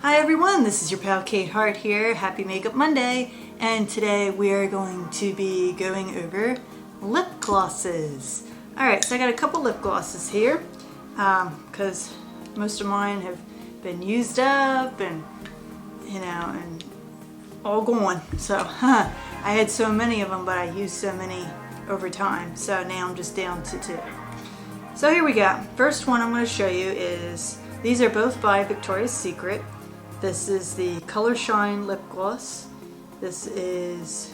Hi everyone, this is your pal Kate Hart here. Happy Makeup Monday, and today we are going to be going over lip glosses. Alright, so I got a couple lip glosses here because most of mine have been used up and and all gone. So I had so many of them, but I used so many over time, so now I'm just down to 2. So here we go. First one I'm going to show you is, these are both by Victoria's Secret. This is the Color Shine lip gloss. This is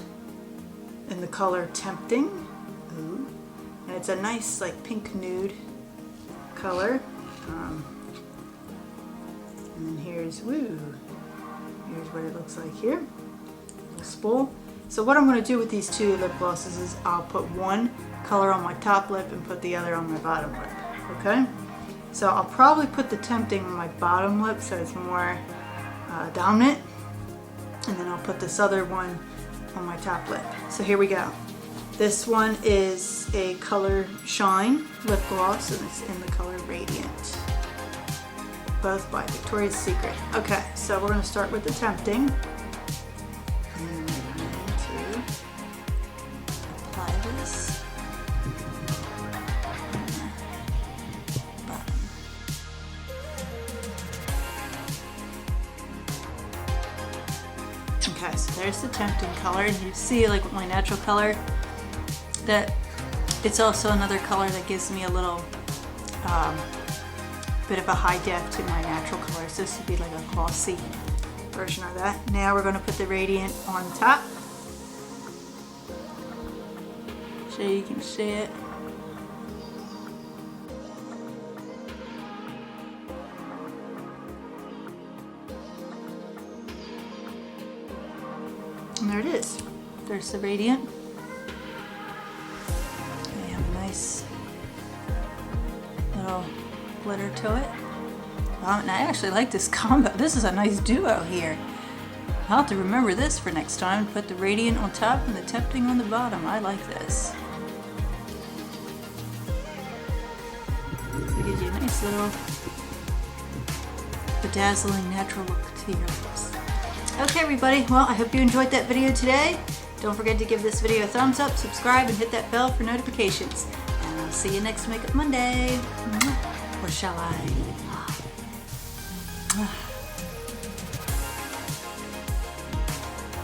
in the color Tempting. Ooh. And it's a nice like pink nude color. And then here's what it looks like here. A little spool. So what I'm going to do with these 2 lip glosses is I'll put one color on my top lip and put the other on my bottom lip. Okay? So I'll probably put the Tempting on my bottom lip so it's more dominant, and then I'll put this other one on my top lip. So here we go. This one is a Color Shine lip gloss, and it's in the color Radiant. Both by Victoria's Secret. Okay, so we're going to start with the Tempting. And we're going to apply this. Okay, so there's the Tempting color, and you see like with my natural color that it's also another color that gives me a little bit of a high def to my natural color. So this would be like a glossy version of that. Now we're going to put the Radiant on top so you can see it. And there it is. There's the Radiant. They have a nice little glitter to it. And I actually like this combo. This is a nice duo here. I'll have to remember this for next time. Put the Radiant on top and the Tempting on the bottom. I like this. It gives you a nice little bedazzling natural look to your lips. Okay everybody, well I hope you enjoyed that video today. Don't forget to give this video a thumbs up, subscribe, and hit that bell for notifications. And I'll see you next Makeup Monday. Or shall I?